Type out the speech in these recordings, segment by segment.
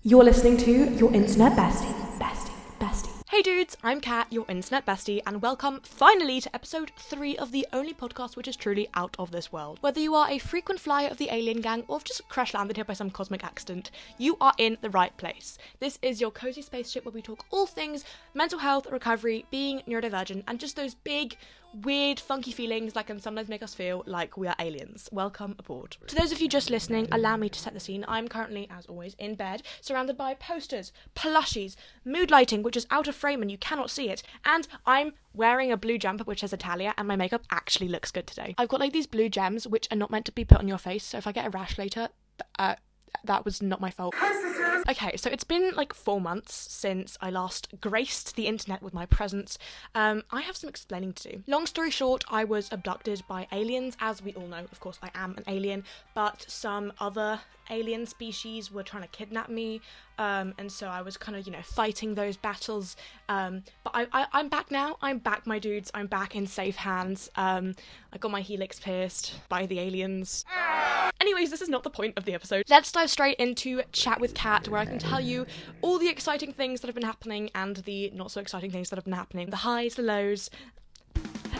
You're listening to your Internet Bestie. Hey dudes, I'm Kat, your Internet Bestie, and welcome finally to episode 3 of the only podcast which is truly out of this world. Whether you are a frequent flyer of the alien gang or have just crash landed here by some cosmic accident, you are in the right place. This is your cozy spaceship where we talk all things mental health, recovery, being neurodivergent, and just those big, weird, funky feelings that can sometimes make us feel like we are aliens. Welcome aboard. To those of you just listening, allow me to set the scene. I'm currently, as always, in bed, surrounded by posters, plushies, mood lighting, which is out of frame and you cannot see it, and I'm wearing a blue jumper which says Italia, and my makeup actually looks good today. I've got like these blue gems which are not meant to be put on your face, so if I get a rash later, that was not my fault. Okay, so it's been like 4 months since I last graced the internet with my presence. I have some explaining to do. Long story short, I was abducted by aliens. As we all know, of course, I am an alien, but some other alien species were trying to kidnap me, and so I was kind of, fighting those battles, but I'm back now. I'm back, my dudes. I'm back in safe hands. I got my helix pierced by the aliens. Anyways, this is not the point of the episode. Let's dive straight into Chat with Kat, where I can tell you all the exciting things that have been happening and the not so exciting things that have been happening. The highs, the lows,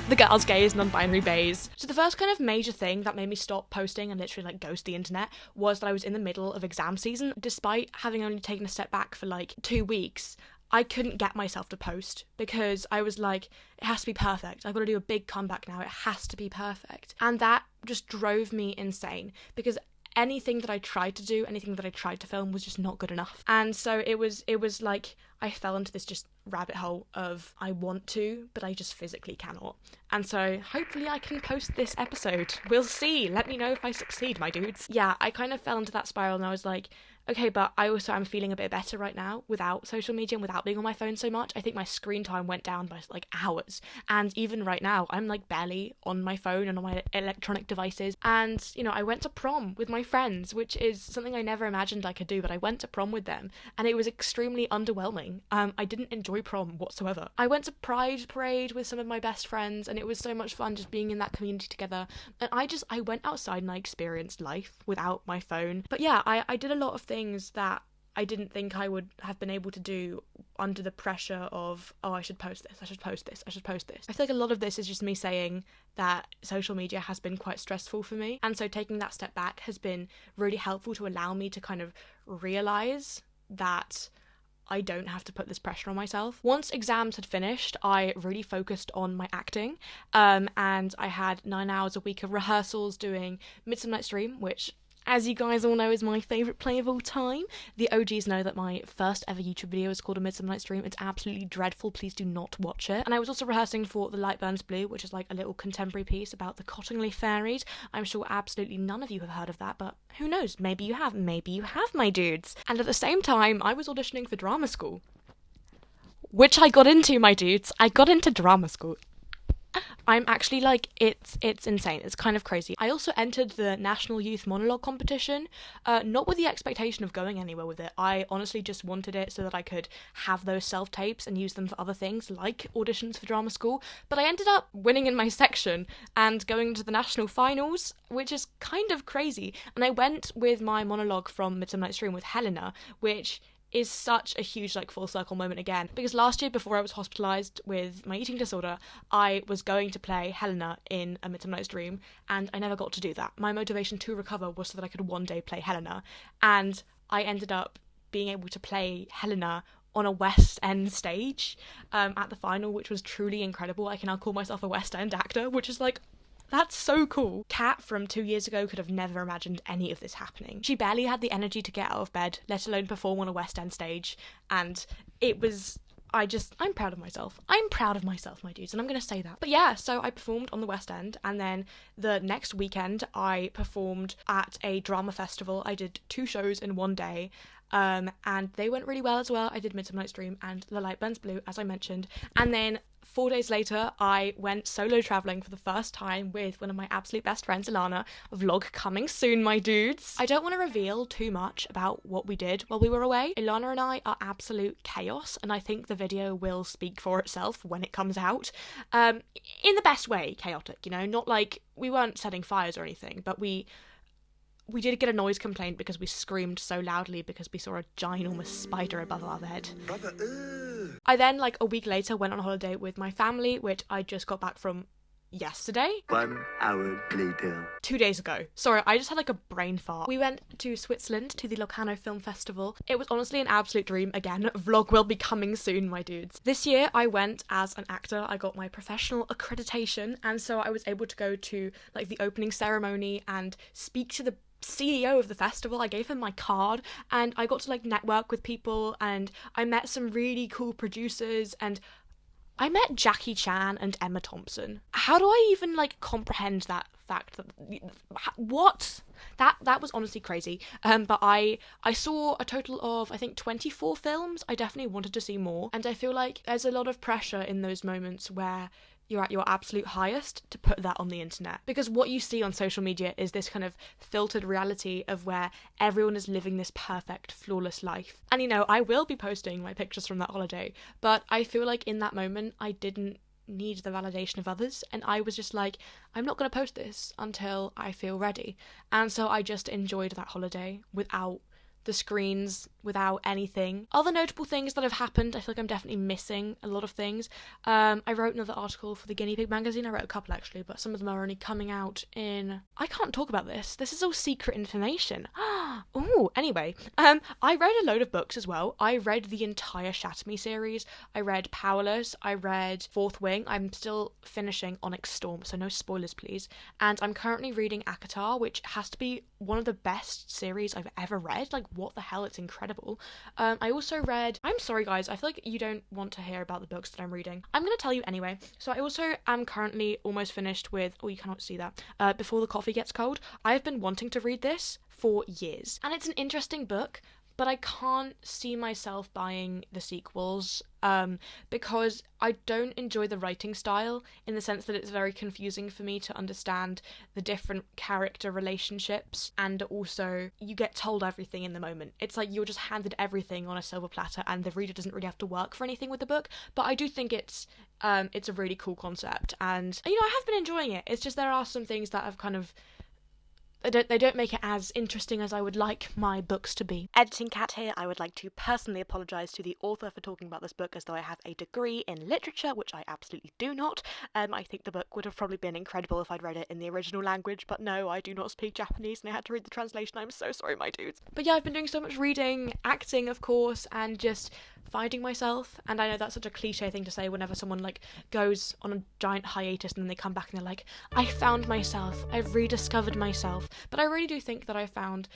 the girls, gays, non-binary bays. So the first kind of major thing that made me stop posting and literally ghost the internet was that I was in the middle of exam season. Despite having only taken a step back for 2 weeks, I couldn't get myself to post because I was like, it has to be perfect. I've got to do a big comeback now. It has to be perfect. And that just drove me insane because anything that I tried to do, anything that I tried to film was just not good enough. And so it was like I fell into this just rabbit hole of I want to, but I just physically cannot. And so hopefully I can post this episode. We'll see. Let me know if I succeed, my dudes. Yeah, I kind of fell into that spiral and I was like, okay, but I also am feeling a bit better right now without social media and without being on my phone so much. I think my screen time went down by hours. And even right now, I'm barely on my phone and on my electronic devices. And, I went to prom with my friends, which is something I never imagined I could do, but I went to prom with them and it was extremely underwhelming. I didn't enjoy prom whatsoever. I went to Pride Parade with some of my best friends and it was so much fun just being in that community together. And I went outside and I experienced life without my phone. But yeah, I did a lot of things that I didn't think I would have been able to do under the pressure of, oh, I should post this, I should post this, I should post this. I feel like a lot of this is just me saying that social media has been quite stressful for me. And so taking that step back has been really helpful to allow me to kind of realise that I don't have to put this pressure on myself. Once exams had finished, I really focused on my acting, and I had 9 hours a week of rehearsals doing Midsummer Night's Dream, which, as you guys all know, is my favourite play of all time. The OGs know that my first ever YouTube video is called A Midsummer Night's Dream. It's absolutely dreadful. Please do not watch it. And I was also rehearsing for The Light Burns Blue, which is a little contemporary piece about the Cottingley fairies. I'm sure absolutely none of you have heard of that, but who knows? Maybe you have. Maybe you have, my dudes. And at the same time, I was auditioning for drama school, which I got into, my dudes. I got into drama school. I'm actually it's insane. It's kind of crazy. I also entered the National Youth Monologue competition, not with the expectation of going anywhere with it. I honestly just wanted it so that I could have those self-tapes and use them for other things, like auditions for drama school. But I ended up winning in my section and going to the national finals, which is kind of crazy. And I went with my monologue from Midsummer Night's Dream with Helena, which is such a huge full circle moment again, because last year, before I was hospitalised with my eating disorder, I was going to play Helena in A Midsummer Night's Dream, and I never got to do that. My motivation to recover was so that I could one day play Helena, and I ended up being able to play Helena on a West End stage at the final, which was truly incredible. I can now call myself a West End actor, which is that's so cool. Kat from 2 years ago could have never imagined any of this happening. She barely had the energy to get out of bed, let alone perform on a West End stage. And it was, I'm proud of myself. I'm proud of myself, my dudes, and I'm going to say that. But yeah, so I performed on the West End, and then the next weekend I performed at a drama festival. I did 2 shows in one day. And they went really well as well. I did Midsummer Night's Dream and The Light Burns Blue, as I mentioned. And then 4 days later, I went solo travelling for the first time with one of my absolute best friends, Ilana. A vlog coming soon, my dudes. I don't want to reveal too much about what we did while we were away. Ilana and I are absolute chaos, and I think the video will speak for itself when it comes out. In the best way, chaotic, not we weren't setting fires or anything, but we we did get a noise complaint because we screamed so loudly because we saw a ginormous spider above our bed. Brother, I then, like a week later, went on holiday with my family, which I just got back from yesterday. 1 hour later. 2 days ago. Sorry, I just had like a brain fart. We went to Switzerland to the Locarno Film Festival. It was honestly an absolute dream. Again, vlog will be coming soon, my dudes. This year I went as an actor. I got my professional accreditation, and so I was able to go to like the opening ceremony and speak to the CEO of the festival. I gave him my card and I got to like network with people, and I met some really cool producers, and I met Jackie Chan and Emma Thompson. How do I even like comprehend that fact? What? That was honestly crazy. But I saw a total of, I think, 24 films. I definitely wanted to see more, and I feel like there's a lot of pressure in those moments where you're at your absolute highest to put that on the internet, because what you see on social media is this kind of filtered reality of where everyone is living this perfect, flawless life. And you know, I will be posting my pictures from that holiday, but I feel like in that moment I didn't need the validation of others, and I was just like, I'm not going to post this until I feel ready. And so I just enjoyed that holiday without the screens, without anything. Other notable things that have happened, I feel like I'm definitely missing a lot of things. I wrote another article for the Guinea Pig magazine. I wrote a couple actually, but some of them are only coming out in... I can't talk about this. This is all secret information. Oh, anyway. I read a load of books as well. I read the entire Shatter Me series. I read Powerless. I read Fourth Wing. I'm still finishing Onyx Storm, so no spoilers please. And I'm currently reading Akatar, which has to be one of the best series I've ever read. Like, what the hell, it's incredible. I also read... I'm sorry guys, I feel like you don't want to hear about the books that I'm reading. I'm going to tell you anyway. So I also am currently almost finished with... Oh, you cannot see that. Before the Coffee Gets Cold. I've been wanting to read this for years. And it's an interesting book, but I can't see myself buying the sequels because I don't enjoy the writing style, in the sense that it's very confusing for me to understand the different character relationships, and also you get told everything in the moment. It's like you're just handed everything on a silver platter and the reader doesn't really have to work for anything with the book. But I do think it's a really cool concept, and you know, I have been enjoying it. It's just there are some things that have kind of... They don't make it as interesting as I would like my books to be. Editing Cat here. I would like to personally apologise to the author for talking about this book as though I have a degree in literature, which I absolutely do not. I think the book would have probably been incredible if I'd read it in the original language, but no, I do not speak Japanese and I had to read the translation. I'm so sorry, my dudes. But yeah, I've been doing so much reading, acting of course, and just finding myself. And I know that's such a cliche thing to say whenever someone like goes on a giant hiatus and then they come back and they're like, I found myself, I've rediscovered myself. But I really do think that I found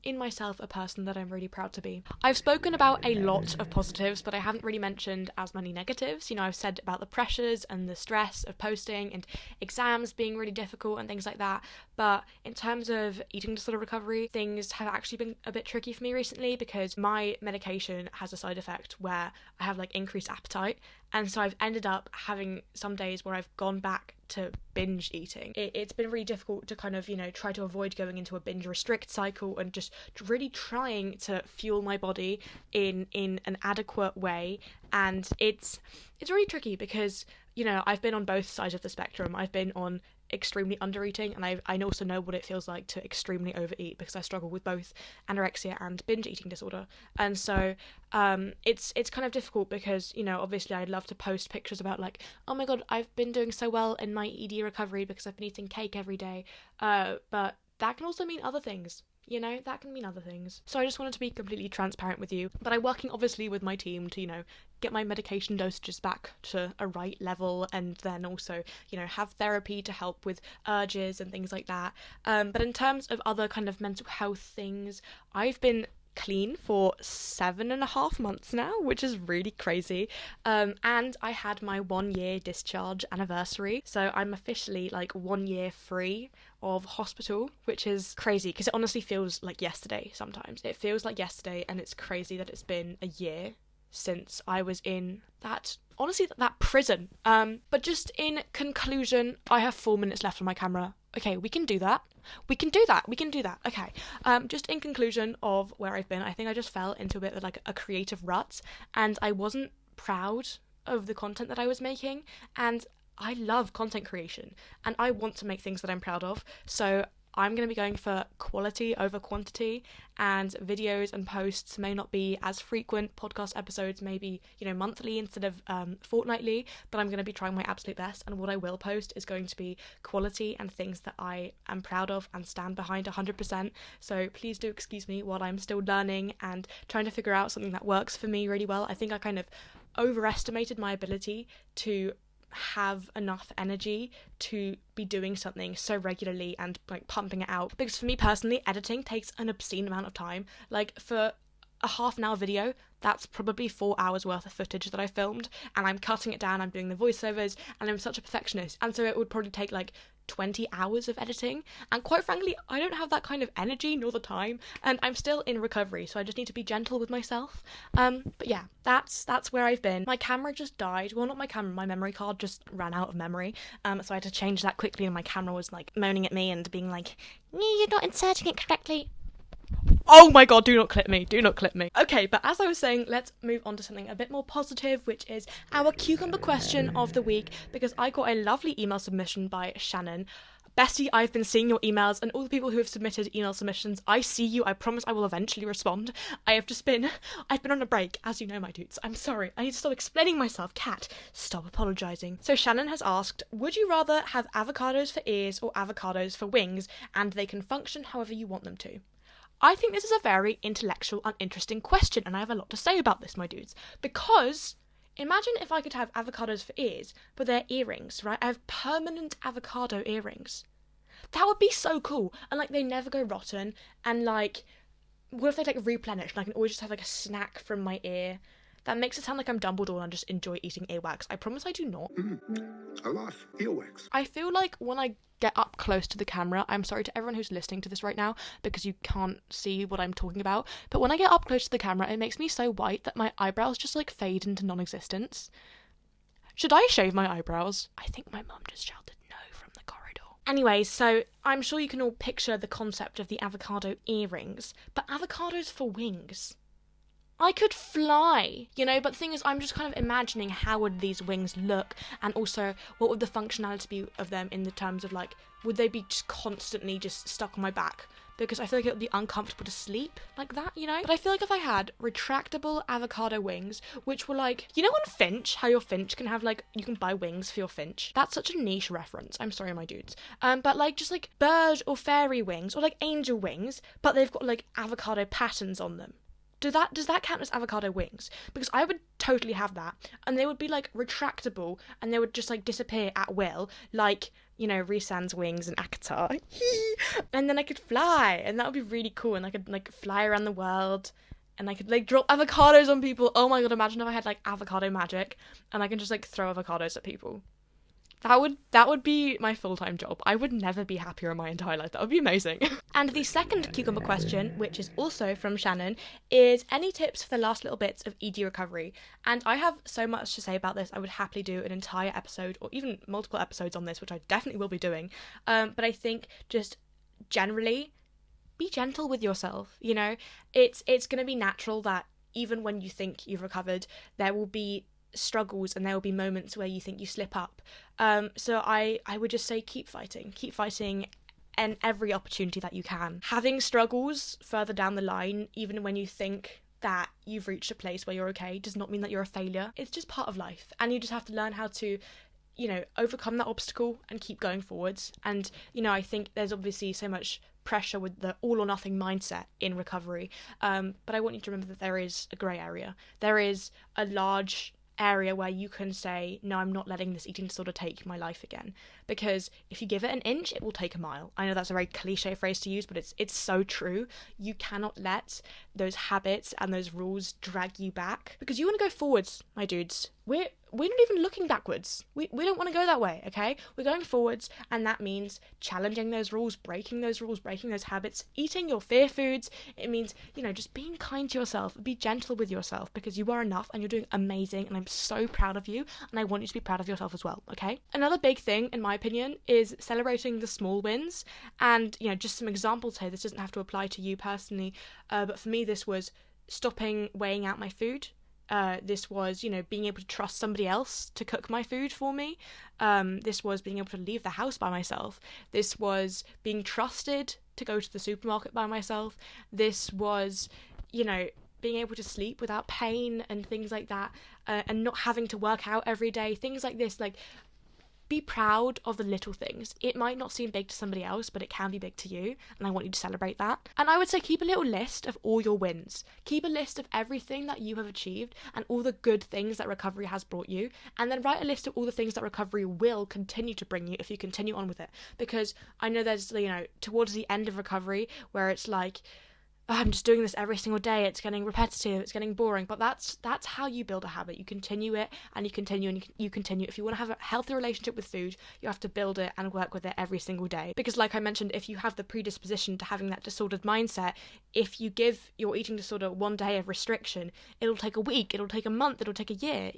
in myself a person that I'm really proud to be. I've spoken about a lot of positives, but I haven't really mentioned as many negatives. You know, I've said about the pressures and the stress of posting and exams being really difficult and things like that. But in terms of eating disorder recovery, things have actually been a bit tricky for me recently, because my medication has a side effect where I have like increased appetite. And so I've ended up having some days where I've gone back to binge eating. It's been really difficult to kind of, you know, try to avoid going into a binge restrict cycle and just really trying to fuel my body in an adequate way. And it's really tricky because, you know, I've been on both sides of the spectrum. I've been on extremely undereating, and I also know what it feels like to extremely overeat, because I struggle with both anorexia and binge eating disorder. And so it's kind of difficult because, you know, obviously I'd love to post pictures about like, oh my god, I've been doing so well in my ED recovery because I've been eating cake every day, but that can also mean other things. You know, that can mean other things. So I just wanted to be completely transparent with you. But I'm working obviously with my team to, you know, get my medication dosages back to a right level, and then also, you know, have therapy to help with urges and things like that. But in terms of other kind of mental health things, I've been clean for 7.5 months now, which is really crazy. And I had my 1 year discharge anniversary, so I'm officially like 1 year free of hospital, which is crazy because it honestly feels like yesterday sometimes. It feels like yesterday, and it's crazy that it's been a year since I was in that prison. But just in conclusion, I have 4 minutes left on my camera. Okay, we can do that. Okay. Just in conclusion of where I've been, I think I just fell into a bit of like a creative rut, and I wasn't proud of the content that I was making, and I love content creation and I want to make things that I'm proud of. So I'm going to be going for quality over quantity, and videos and posts may not be as frequent. Podcast episodes may be, monthly instead of fortnightly, but I'm going to be trying my absolute best, and what I will post is going to be quality and things that I am proud of and stand behind 100%. So please do excuse me while I'm still learning and trying to figure out something that works for me really well. I think I kind of overestimated my ability to have enough energy to be doing something so regularly and like pumping it out, because for me personally, editing takes an obscene amount of time. Like for a half an hour video, that's probably 4 hours worth of footage that I filmed, and I'm cutting it down, I'm doing the voiceovers, and I'm such a perfectionist, and so it would probably take like 20 hours of editing, and quite frankly, I don't have that kind of energy nor the time, and I'm still in recovery, so I just need to be gentle with myself. But yeah, that's where I've been. My camera just died. Well, not my camera, my memory card just ran out of memory, so I had to change that quickly, and my camera was like moaning at me and being like, you're not inserting it correctly. Oh my god, do not clip me. Okay, but as I was saying, let's move on to something a bit more positive, which is our cucumber question of the week, because I got a lovely email submission by Shannon. Bestie, I've been seeing your emails, and all the people who have submitted email submissions, I see you. I promise I will eventually respond. I've been on a break, as you know, my dudes. I'm sorry. I need to stop explaining myself. Cat, stop apologising. So Shannon has asked, would you rather have avocados for ears or avocados for wings, and they can function however you want them to? I think this is a very intellectual and interesting question, and I have a lot to say about this, my dudes. Because imagine if I could have avocados for ears, but they're earrings, right? I have permanent avocado earrings. That would be so cool. And like, they never go rotten. And like, what if they like replenish, and I can always just have like a snack from my ear? That makes it sound like I'm Dumbledore and I just enjoy eating earwax. I promise I do not. I love earwax. I feel like when I get up close to the camera, I'm sorry to everyone who's listening to this right now because you can't see what I'm talking about, but when I get up close to the camera, it makes me so white that my eyebrows just like fade into non-existence. Should I shave my eyebrows? I think my mum just shouted no from the corridor. Anyway, so I'm sure you can all picture the concept of the avocado earrings, but avocados for wings. I could fly, but the thing is, I'm just kind of imagining how would these wings look, and also what would the functionality be of them in the terms of like, would they be just constantly just stuck on my back? Because I feel like it would be uncomfortable to sleep like that, But I feel like if I had retractable avocado wings, which were like, on Finch, how your Finch can have like, you can buy wings for your Finch. That's such a niche reference. I'm sorry, my dudes. But like just like bird or fairy wings or like angel wings, but they've got like avocado patterns on them. Does that count as avocado wings? Because I would totally have that, and they would be like retractable, and they would just like disappear at will, like Rhysand's wings and Akatar. And then I could fly, and that would be really cool, and I could like fly around the world, and I could like drop avocados on people. Oh my god, imagine if I had like avocado magic, and I can just like throw avocados at people. That would be my full-time job. I would never be happier in my entire life. That would be amazing. And the second cucumber question, which is also from Shannon, is any tips for the last little bits of ED recovery? And I have so much to say about this. I would happily do an entire episode or even multiple episodes on this, which I definitely will be doing. But I think just generally, be gentle with yourself. It's going to be natural that even when you think you've recovered, there will be struggles and there will be moments where you think you slip up. So I would just say keep fighting and every opportunity that you can. Having struggles further down the line, even when you think that you've reached a place where you're okay, does not mean that you're a failure. It's just part of life, and you just have to learn how to overcome that obstacle and keep going forwards. And I think there's obviously so much pressure with the all or nothing mindset in recovery, but I want you to remember that there is a grey area. There is a large area where you can say, no, I'm not letting this eating disorder take my life again. Because if you give it an inch, it will take a mile. I know that's a very cliche phrase to use, but it's so true. You cannot let those habits and those rules drag you back, because you want to go forwards, my dudes. We're not even looking backwards. We don't want to go that way, okay? We're going forwards, and that means challenging those rules, breaking those habits, eating your fear foods. It means, just being kind to yourself, be gentle with yourself, because you are enough and you're doing amazing, and I'm so proud of you, and I want you to be proud of yourself as well, okay? Another big thing, in my opinion, is celebrating the small wins, and, just some examples here. This doesn't have to apply to you personally, but for me, this was stopping weighing out my food. This was, being able to trust somebody else to cook my food for me. This was being able to leave the house by myself. This was being trusted to go to the supermarket by myself. This was, being able to sleep without pain and things like that, and not having to work out every day, things like this. Like, be proud of the little things. It might not seem big to somebody else, but it can be big to you, and I want you to celebrate that. And I would say keep a little list of all your wins. Keep a list of everything that you have achieved and all the good things that recovery has brought you, and then write a list of all the things that recovery will continue to bring you if you continue on with it. Because I know there's, towards the end of recovery where it's like, I'm just doing this every single day, it's getting repetitive, it's getting boring, but that's how you build a habit. You continue it, and you continue, and you continue. If you want to have a healthy relationship with food, you have to build it and work with it every single day. Because like I mentioned, if you have the predisposition to having that disordered mindset, if you give your eating disorder 1 day of restriction, it'll take a week, it'll take a month, it'll take a year,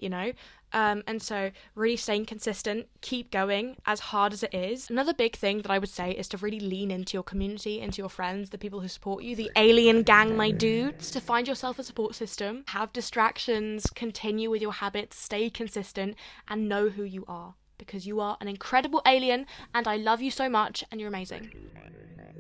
and so really staying consistent, keep going as hard as it is. Another big thing that I would say is to really lean into your community, into your friends, the people who support you, the alien gang, my dudes, to find yourself a support system, have distractions, continue with your habits, stay consistent, and know who you are, because you are an incredible alien, and I love you so much, and you're amazing.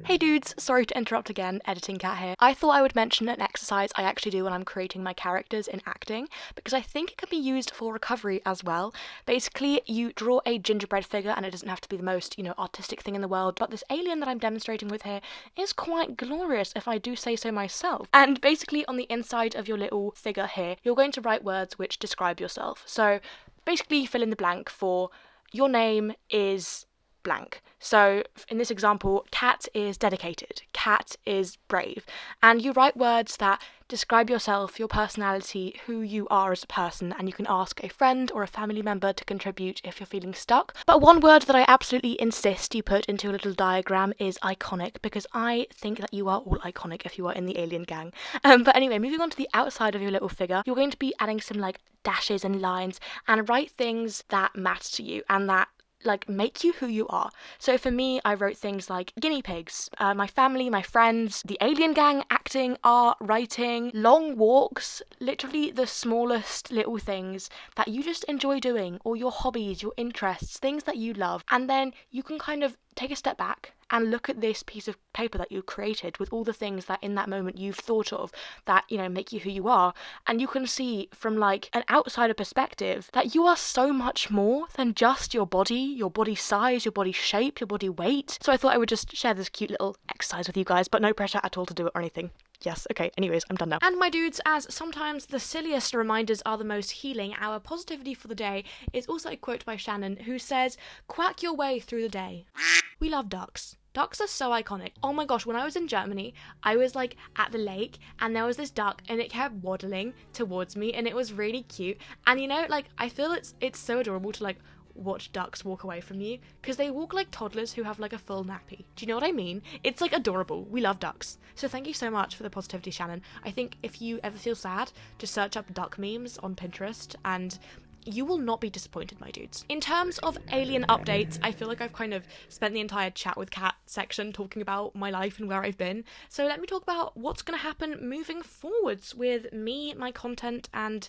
Hey dudes, sorry to interrupt again, editing Cat here. I thought I would mention an exercise I actually do when I'm creating my characters in acting, because I think it can be used for recovery as well. Basically, you draw a gingerbread figure, and it doesn't have to be the most, artistic thing in the world, but this alien that I'm demonstrating with here is quite glorious, if I do say so myself. And basically, on the inside of your little figure here, you're going to write words which describe yourself. So, basically, fill in the blank for your name is blank. So in this example, Cat is dedicated, Cat is brave, and you write words that describe yourself, your personality, who you are as a person, and you can ask a friend or a family member to contribute if you're feeling stuck. But one word that I absolutely insist you put into a little diagram is iconic, because I think that you are all iconic if you are in the alien gang. But anyway, moving on to the outside of your little figure, you're going to be adding some dashes and lines, and write things that matter to you and that make you who you are. So for me, I wrote things like guinea pigs, my family, my friends, the alien gang, acting, art, writing, long walks, literally the smallest little things that you just enjoy doing, or your hobbies, your interests, things that you love. And then you can kind of take a step back and look at this piece of paper that you created with all the things that in that moment you've thought of that, make you who you are. And you can see from an outsider perspective that you are so much more than just your body size, your body shape, your body weight. So I thought I would just share this cute little exercise with you guys, but no pressure at all to do it or anything. Yes, okay, anyways, I'm done now. And my dudes, as sometimes the silliest reminders are the most healing, our positivity for the day is also a quote by Shannon, who says, "Quack your way through the day." We love ducks. Ducks are so iconic. Oh my gosh, when I was in Germany, I was at the lake, and there was this duck, and it kept waddling towards me, and it was really cute. And I feel it's so adorable to watch ducks walk away from you, because they walk like toddlers who have a full nappy. Do you know what I mean? It's adorable. We love ducks. So thank you so much for the positivity, Shannon. I think if you ever feel sad, just search up duck memes on Pinterest and you will not be disappointed, my dudes. In terms of alien updates, I feel like I've kind of spent the entire chat with Cat section talking about my life and where I've been. So let me talk about what's going to happen moving forwards with me, my content, and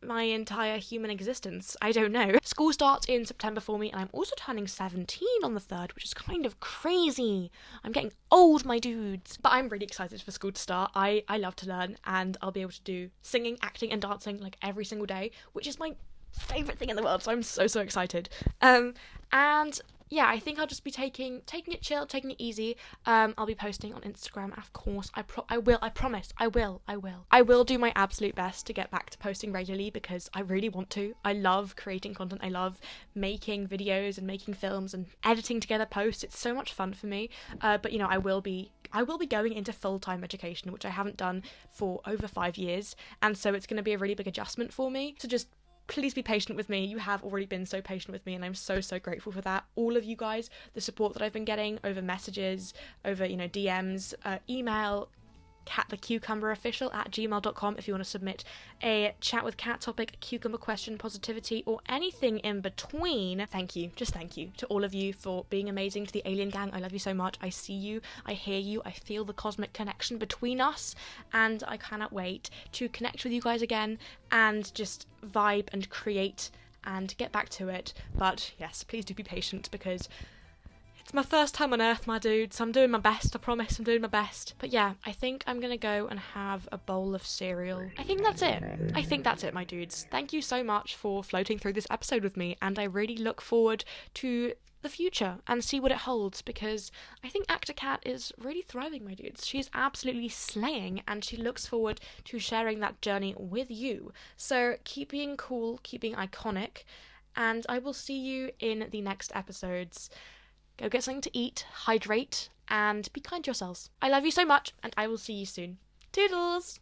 my entire human existence. I don't know. School starts in September for me, and I'm also turning 17 on the 3rd, which is kind of crazy. I'm getting old, my dudes. But I'm really excited for school to start. I love to learn, and I'll be able to do singing, acting, and dancing every single day, which is my favourite thing in the world, so I'm so excited. And yeah, I think I'll just be taking it chill, taking it easy. I'll be posting on Instagram, of course. I promise. I will do my absolute best to get back to posting regularly, because I really want to. I love creating content. I love making videos and making films and editing together posts. It's so much fun for me. But I will be going into full-time education, which I haven't done for over 5 years, and so it's going to be a really big adjustment for me. So just please be patient with me. You have already been so patient with me, and I'm so grateful for that. All of you guys, the support that I've been getting over messages, over DMs, email, catthecucumberofficial@gmail.com if you want to submit a chat with Cat topic, cucumber question, positivity, or anything in between. Thank you, just thank you to all of you for being amazing to the Alien Gang. I love you so much. I see you, I hear you, I feel the cosmic connection between us, and I cannot wait to connect with you guys again and just vibe and create and get back to it. But yes, please do be patient because it's my first time on Earth, my dudes. I'm doing my best, I promise I'm doing my best. But yeah, I think I'm gonna go and have a bowl of cereal. I think that's it, my dudes. Thank you so much for floating through this episode with me, and I really look forward to the future and see what it holds, because I think Actor Cat is really thriving, my dudes. She's absolutely slaying, and she looks forward to sharing that journey with you. So keep being cool, keep being iconic, and I will see you in the next episodes. Go get something to eat, hydrate, and be kind to yourselves. I love you so much, and I will see you soon. Toodles!